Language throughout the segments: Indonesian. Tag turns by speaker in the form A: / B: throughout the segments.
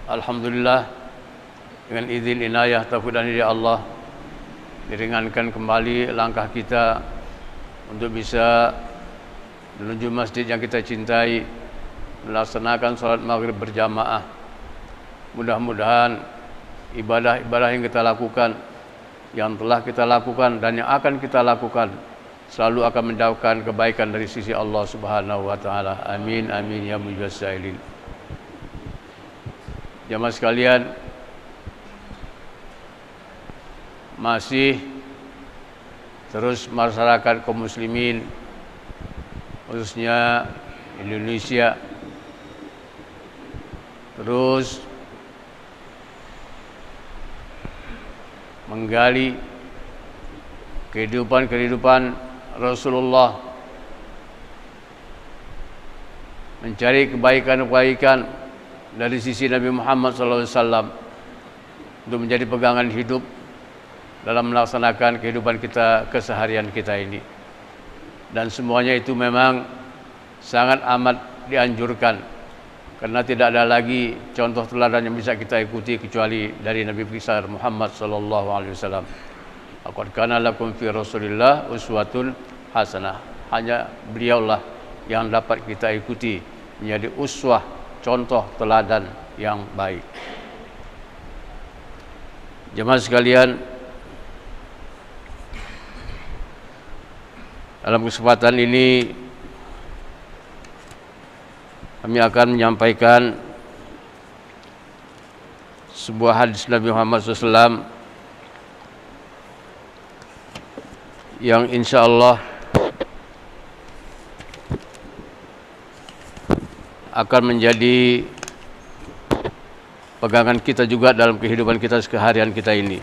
A: Alhamdulillah, dengan izin inayah taufik dan hidayah Allah, diringankan kembali langkah kita untuk bisa menuju masjid yang kita cintai, melaksanakan salat maghrib berjamaah. Mudah-mudahan ibadah-ibadah yang kita lakukan, yang telah kita lakukan dan yang akan kita lakukan, selalu akan mendatangkan kebaikan dari sisi Allah Subhanahu wa taala. Amin amin ya mujibas sa'ilin. Jamaah sekalian, masih terus masyarakat kaum muslimin, khususnya Indonesia, terus menggali kehidupan Rasulullah, mencari kebaikan-kebaikan dari sisi Nabi Muhammad SAW untuk menjadi pegangan hidup dalam melaksanakan kehidupan kita, keseharian kita ini. Dan semuanya itu memang sangat amat dianjurkan, karena tidak ada lagi contoh teladan yang bisa kita ikuti kecuali dari Nabi besar Muhammad SAW. Laqad kana lakum fi Rasulillah uswatun hasanah. Hanya beliaulah yang dapat kita ikuti, menjadi uswah, contoh teladan yang baik. Jemaah sekalian, dalam kesempatan ini kami akan menyampaikan sebuah hadis Nabi Muhammad SAW yang insya Allah akan menjadi pegangan kita juga dalam kehidupan kita keseharian kita ini.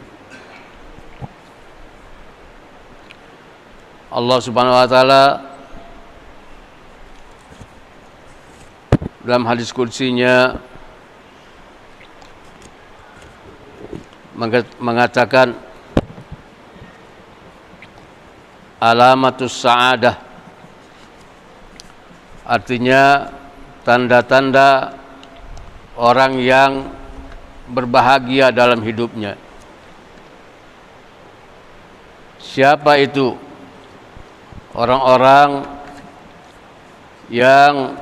A: Allah Subhanahu wa taala dalam hadis qudsinya mengatakan alamatus sa'adah, artinya tanda-tanda orang yang berbahagia dalam hidupnya. Siapa itu? Orang-orang yang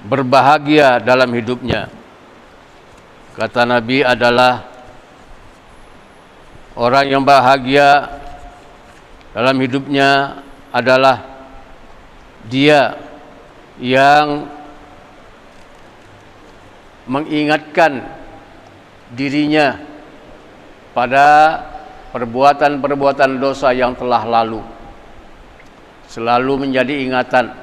A: berbahagia dalam hidupnya. Kata Nabi adalah orang yang bahagia dalam hidupnya adalah dia yang mengingatkan dirinya pada perbuatan-perbuatan dosa yang telah lalu, selalu menjadi ingatan.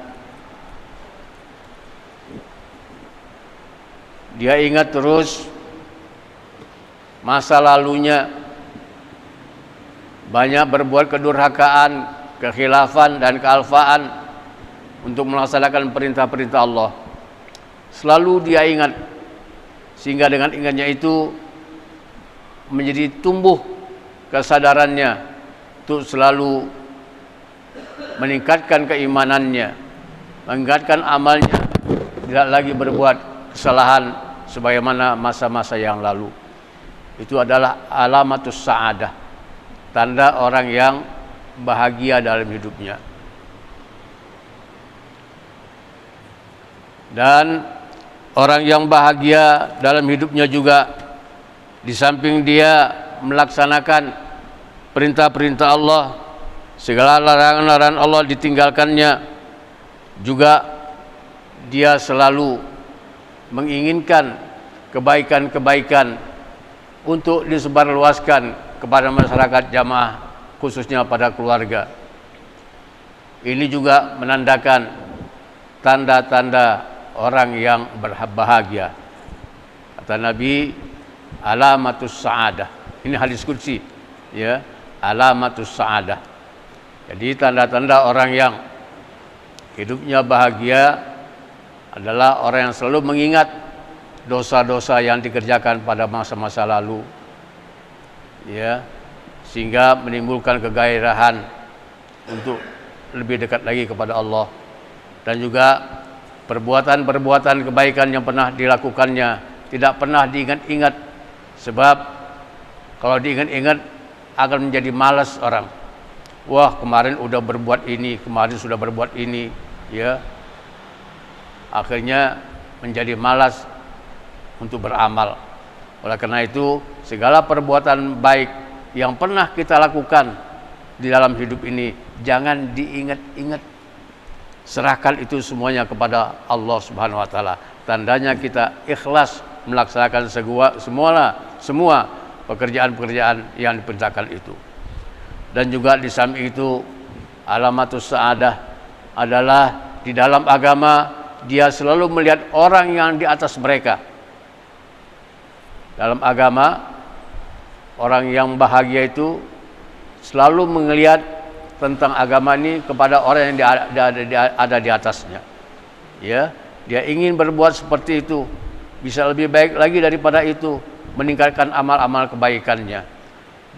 A: Dia ingat terus masa lalunya, banyak berbuat kedurhakaan, kekhilafan dan kealfaan untuk melaksanakan perintah-perintah Allah. Selalu dia ingat, sehingga dengan ingatnya itu menjadi tumbuh kesadarannya untuk selalu meningkatkan keimanannya, meningkatkan amalnya, tidak lagi berbuat kesalahan sebagaimana masa-masa yang lalu. Itu adalah alamatus sa'adah, tanda orang yang bahagia dalam hidupnya. Dan orang yang bahagia dalam hidupnya juga, di samping dia melaksanakan perintah-perintah Allah, segala larangan-larangan Allah ditinggalkannya, juga dia selalu menginginkan kebaikan-kebaikan untuk disebarluaskan kepada masyarakat jamaah, khususnya pada keluarga. Ini juga menandakan tanda-tanda orang yang berbahagia. Kata Nabi, alamatus sa'adah. Ini hadis qudsi, ya, alamatus sa'adah. Jadi tanda-tanda orang yang hidupnya bahagia adalah orang yang selalu mengingat dosa-dosa yang dikerjakan pada masa-masa lalu, ya, sehingga menimbulkan kegairahan untuk lebih dekat lagi kepada Allah, dan juga perbuatan-perbuatan kebaikan yang pernah dilakukannya tidak pernah diingat-ingat, sebab kalau diingat-ingat akan menjadi malas orang. Wah, kemarin udah berbuat ini, kemarin sudah berbuat ini, ya. Akhirnya menjadi malas untuk beramal. Oleh karena itu, segala perbuatan baik yang pernah kita lakukan di dalam hidup ini jangan diingat-ingat. Serahkan itu semuanya kepada Allah Subhanahu wa taala. Tandanya kita ikhlas melaksanakan semua pekerjaan-pekerjaan yang diperintahkan itu. Dan juga di samping itu, alamatus sa'adah adalah di dalam agama dia selalu melihat orang yang di atas mereka. Dalam agama, orang yang bahagia itu selalu melihat tentang agama ini kepada orang yang ada di atasnya. Ya, dia ingin berbuat seperti itu, bisa lebih baik lagi daripada itu, meningkatkan amal-amal kebaikannya.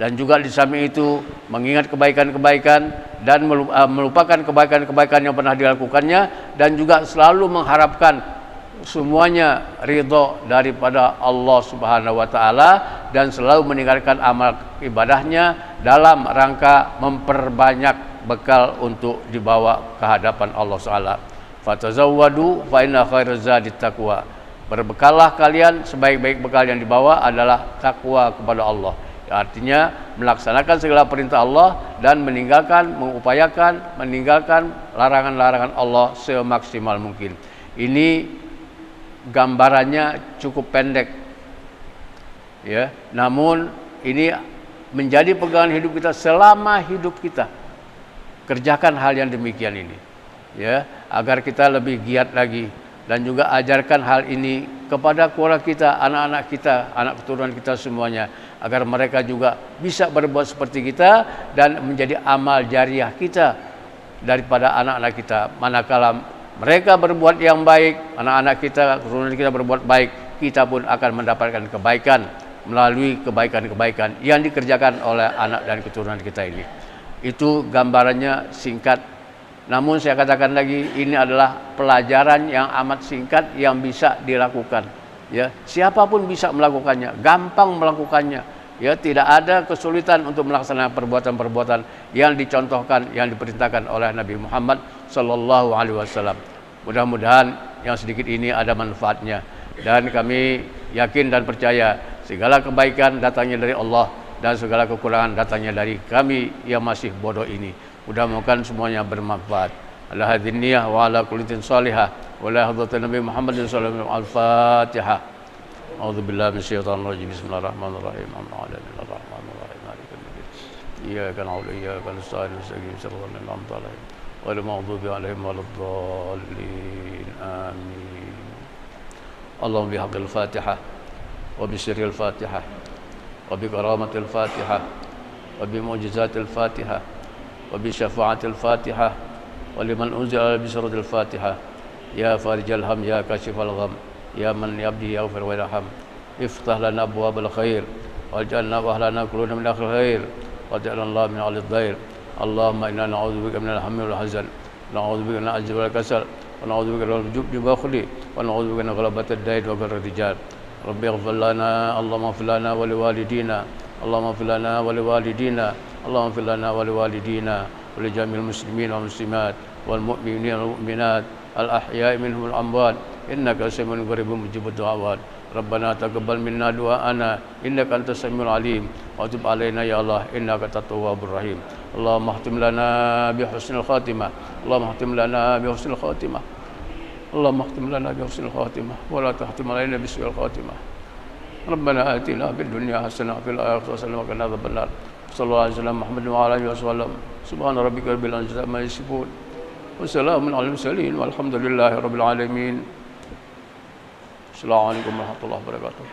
A: Dan juga di samping itu mengingat kebaikan-kebaikan dan melupakan kebaikan-kebaikan yang pernah dilakukannya, dan juga selalu mengharapkan semuanya ridho daripada Allah Subhanahu wa taala, dan selalu meningkatkan amal ibadahnya dalam rangka memperbanyak bekal untuk dibawa ke hadapan Allah Subhanahu wa taala. Fatazawwadu fa inna khairaz zadit taqwa. Berbekallah kalian, sebaik-baik bekal yang dibawa adalah takwa kepada Allah. Artinya melaksanakan segala perintah Allah dan mengupayakan meninggalkan larangan-larangan Allah semaksimal mungkin. Ini gambarannya cukup pendek, ya. Namun ini menjadi pegangan hidup kita selama hidup kita. Kerjakan hal yang demikian ini, ya, agar kita lebih giat lagi, dan juga ajarkan hal ini kepada keluarga kita, anak-anak kita, anak keturunan kita semuanya, agar mereka juga bisa berbuat seperti kita dan menjadi amal jariah kita daripada anak-anak kita. Manakala mereka berbuat yang baik, anak-anak kita, keturunan kita berbuat baik, kita pun akan mendapatkan kebaikan melalui kebaikan-kebaikan yang dikerjakan oleh anak dan keturunan kita ini. Itu gambarannya singkat. Namun saya katakan lagi, ini adalah pelajaran yang amat singkat yang bisa dilakukan. Ya, siapapun bisa melakukannya, gampang melakukannya. Ya, tidak ada kesulitan untuk melaksanakan perbuatan-perbuatan yang dicontohkan, yang diperintahkan oleh Nabi Muhammad sallallahu alaihi wasallam. Mudah-mudahan yang sedikit ini ada manfaatnya, dan kami yakin dan percaya segala kebaikan datangnya dari Allah dan segala kekurangan datangnya dari kami yang masih bodoh ini. Mudah-mudahan semuanya bermanfaat. Ala hadhihi niyyah wa ala kulli salihah wa la hadratin Nabi Muhammad sallallahu alaihi wasallam. Al-Fatihah. A'udzu billahi minasyaitonir rajim. Bismillahirrahmanirrahim. Alhamdulillahirrahmanirrahim. Maliki yaumiddin. Iyyaka na'budu wa iyyaka nasta'in. Ihdinas siratal ladzina an'amta 'alaihim ghairil maghdubi 'alaihim waladdallin. Amin. Allahumma bihaqqil Fatihah wa bi sirril Fatihah wa bi karamatil Fatihah wa bi mu'jizatil Fatihah wa bi syafa'atil Fatihah wa liman unzila bi suratil Fatihah. Ya farijal ham, ya kashifal gham, ya man yabdi yaghfir wa yarham. Iftah lana abwabal khair waj'alna wa ahlana kuluna min akhir khair waj'alna min ahli dhair. Allahumma inna na'udzubika minal hammi wal hazan, na'udzubika minal ajzi wal kasal, wa na'udzubika minal jubni wal bukhli, wa na'udzubika min ghalabatid dain wa gharril rijal. Rabbi ighfir lana, Allahumma ighfir lana wa liwalidina, Allahumma ighfir lana wa liwalidina, Allahumma ighfir lana wa liwalidina wa li jami'il muslimin wal muslimat wal mu'minin wal mu'minat al ahya'i minhum wal amwat, innaka sami'un qaribun mujibud du'awat. Rabbana taqabbal minna du'ana innaka antas samiul alim wa tub alaina ya Allah innaka at-tawwabur rahim. Allahumma khtim lana bi husnil khatimah, Allahumma khtim lana bi husnil khatimah, Allahumma khtim lana bi husnil khatimah wa la tahtim alaina bi su'il khatimah. Rabbana atina fid dunya hasanah wa fil akhirati hasanah wa qina adzaban nar. Sallallahu alaihi wasallam Muhammad wa ala alihi wasallam. Subhana rabbika rabbil izzati amma yasifun wa salamun alal mursalin walhamdulillahi rabbil alamin. Assalamualaikum warahmatullahi wabarakatuh.